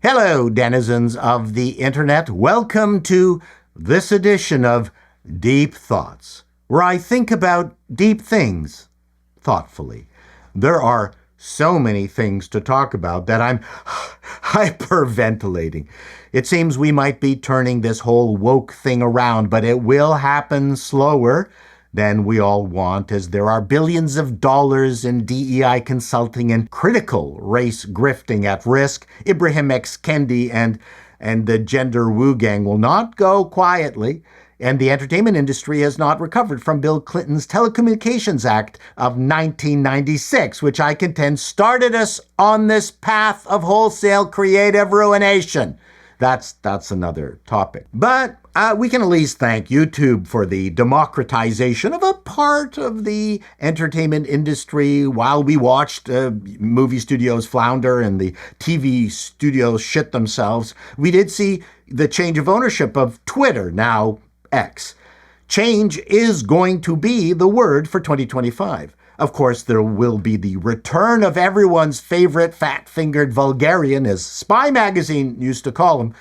Hello, denizens of the internet. Welcome to this edition of Deep Thoughts, where I think about deep things thoughtfully. There are so many things to talk about that I'm hyperventilating. It seems we might be turning this whole woke thing around, but it will happen slower than we all want, as there are billions of dollars in DEI consulting and critical race grifting at risk. Ibrahim X. Kendi and the gender woo gang will not go quietly, and the entertainment industry has not recovered from Bill Clinton's Telecommunications Act of 1996, which I contend started us on this path of wholesale creative ruination. That's another topic. But we can at least thank YouTube for the democratization of a part of the entertainment industry while we watched movie studios flounder and the TV studios shit themselves. We did see the change of ownership of Twitter, now X. Change is going to be the word for 2025. Of course, there will be the return of everyone's favorite fat-fingered vulgarian, as Spy Magazine used to call him.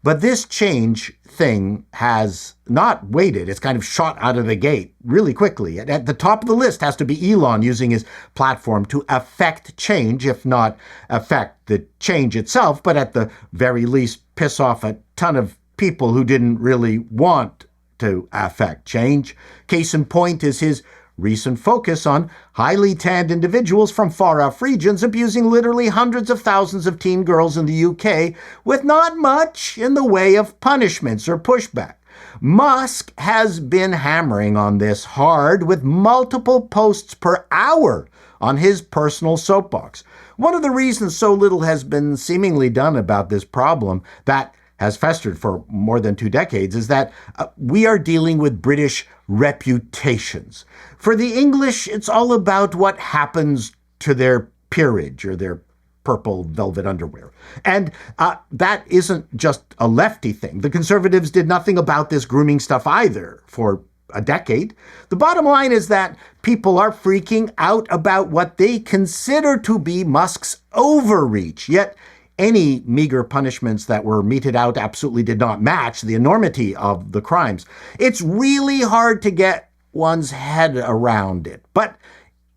But this change thing has not waited. It's kind of shot out of the gate really quickly. At the top of the list has to be Elon using his platform to affect change, if not affect the change itself, but at the very least piss off a ton of people who didn't really want to affect change. Case in point is his recent focus on highly tanned individuals from far-off regions abusing literally hundreds of thousands of teen girls in the UK with not much in the way of punishments or pushback. Musk has been hammering on this hard with multiple posts per hour on his personal soapbox. One of the reasons so little has been seemingly done about this problem that has festered for more than 2 decades is that we are dealing with British reputations. For the English, it's all about what happens to their peerage or their purple velvet underwear. And that isn't just a lefty thing. The Conservatives did nothing about this grooming stuff either for a decade. The bottom line is that people are freaking out about what they consider to be Musk's overreach, yet any meager punishments that were meted out absolutely did not match the enormity of the crimes. It's really hard to get one's head around it. But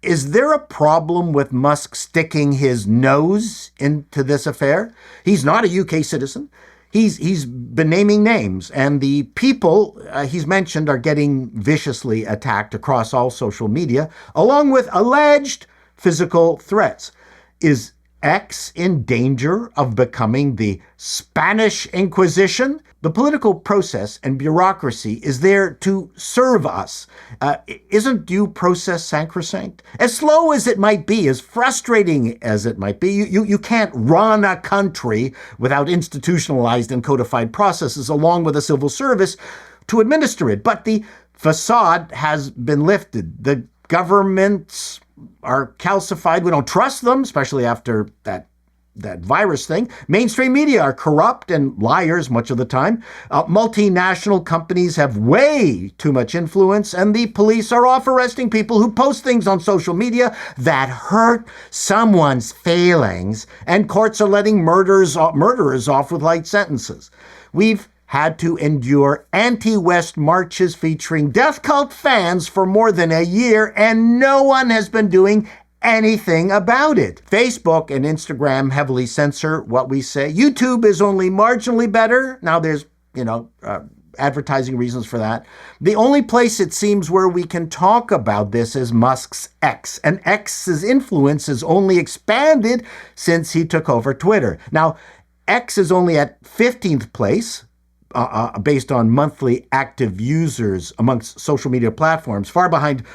is there a problem with Musk sticking his nose into this affair? He's not a UK citizen. He's been naming names, and the people he's mentioned are getting viciously attacked across all social media, along with alleged physical threats. Is X in danger of becoming the Spanish Inquisition? The political process and bureaucracy is there to serve us. Isn't due process sacrosanct? As slow as it might be, as frustrating as it might be, you can't run a country without institutionalized and codified processes along with a civil service to administer it. But the facade has been lifted. The governments are calcified. We don't trust them, especially after that virus thing. Mainstream media are corrupt and liars much of the time. Multinational companies have way too much influence, and the police are off arresting people who post things on social media that hurt someone's feelings, and courts are letting murderers off with light sentences. We've had to endure anti-West marches featuring death cult fans for more than a year, and no one has been doing anything about it. Facebook and Instagram heavily censor what we say. YouTube is only marginally better. Now there's, advertising reasons for that. The only place it seems where we can talk about this is Musk's X, and X's influence has only expanded since he took over Twitter. Now, X is only at 15th place, based on monthly active users amongst social media platforms, far behind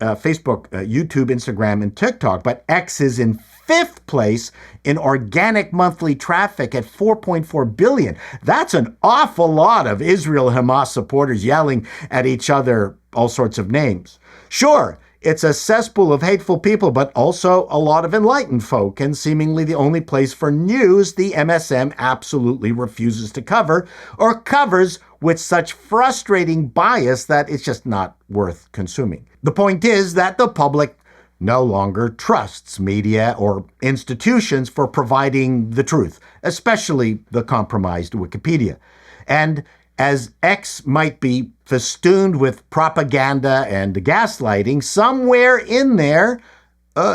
Facebook, YouTube, Instagram, and TikTok. But X is in 5th place in organic monthly traffic at 4.4 billion. That's an awful lot of Israel-Hamas supporters yelling at each other all sorts of names. Sure, it's a cesspool of hateful people, but also a lot of enlightened folk, and seemingly the only place for news the MSM absolutely refuses to cover, or covers with such frustrating bias that it's just not worth consuming. The point is that the public no longer trusts media or institutions for providing the truth, especially the compromised Wikipedia. And as X might be festooned with propaganda and gaslighting, somewhere in there,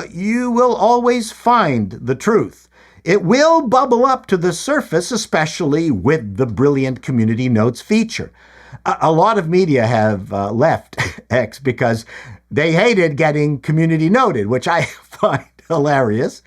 you will always find the truth. It will bubble up to the surface, especially with the brilliant community notes feature. A lot of media have left X because they hated getting community noted, which I find hilarious.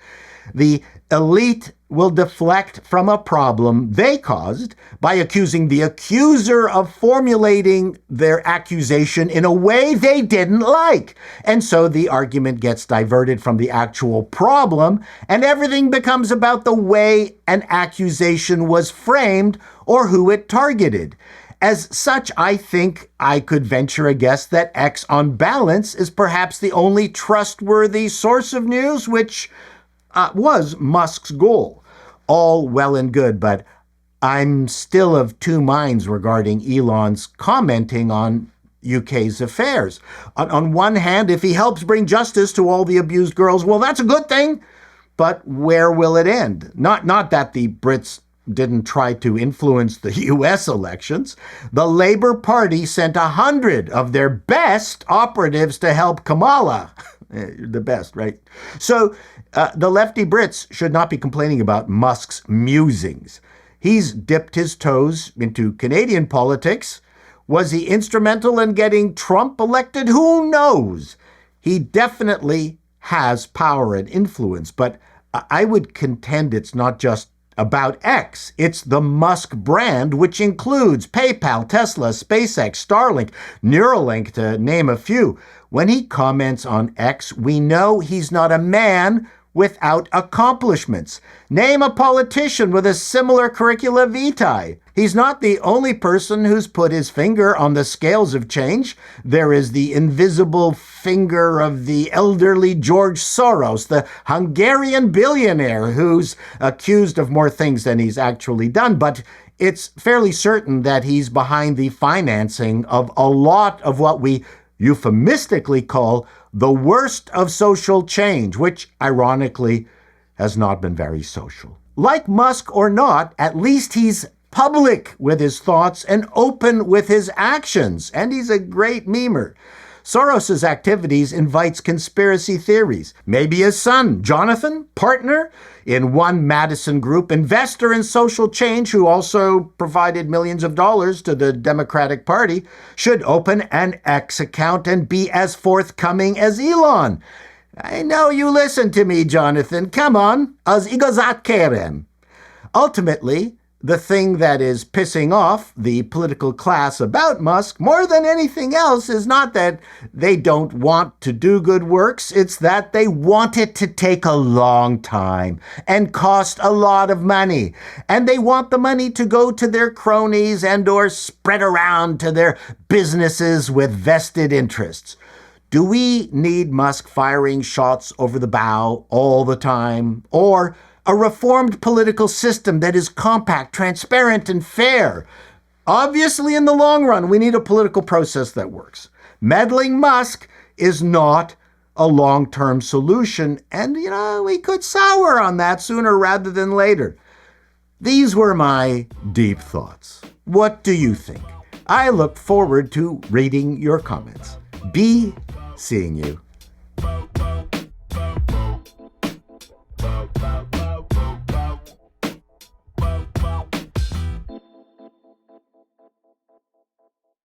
The elite will deflect from a problem they caused by accusing the accuser of formulating their accusation in a way they didn't like. And so the argument gets diverted from the actual problem, and everything becomes about the way an accusation was framed or who it targeted. As such, I think I could venture a guess that X, on balance, is perhaps the only trustworthy source of news, which was Musk's goal. All well and good, but I'm still of two minds regarding Elon's commenting on UK's affairs. On one hand, if he helps bring justice to all the abused girls, well, that's a good thing. But where will it end? Not that the Brits didn't try to influence the U.S. elections. The Labour Party sent 100 of their best operatives to help Kamala. The best, right? So the lefty Brits should not be complaining about Musk's musings. He's dipped his toes into Canadian politics. Was he instrumental in getting Trump elected? Who knows? He definitely has power and influence, but I would contend it's not just about X. It's the Musk brand, which includes PayPal, Tesla, SpaceX, Starlink, Neuralink, to name a few. When he comments on X, we know he's not a man without accomplishments. Name a politician with a similar curricula vitae. He's not the only person who's put his finger on the scales of change. There is the invisible finger of the elderly George Soros, the Hungarian billionaire who's accused of more things than he's actually done. But it's fairly certain that he's behind the financing of a lot of what we euphemistically call the worst of social change, which ironically has not been very social. Like Musk or not, at least he's public with his thoughts and open with his actions, and he's a great memer. Soros's activities invites conspiracy theories. Maybe his son, Jonathan, partner in One Madison Group, investor in social change who also provided millions of dollars to the Democratic Party, should open an X account and be as forthcoming as Elon. I know you listen to me, Jonathan. Come on, az igazat kérem. Ultimately, the thing that is pissing off the political class about Musk more than anything else is not that they don't want to do good works. It's that they want it to take a long time and cost a lot of money. And they want the money to go to their cronies and or spread around to their businesses with vested interests. Do we need Musk firing shots over the bow all the time? Or a reformed political system that is compact, transparent, and fair? Obviously, in the long run, we need a political process that works. Meddling Musk is not a long-term solution, and, we could sour on that sooner rather than later. These were my deep thoughts. What do you think? I look forward to reading your comments. Be seeing you.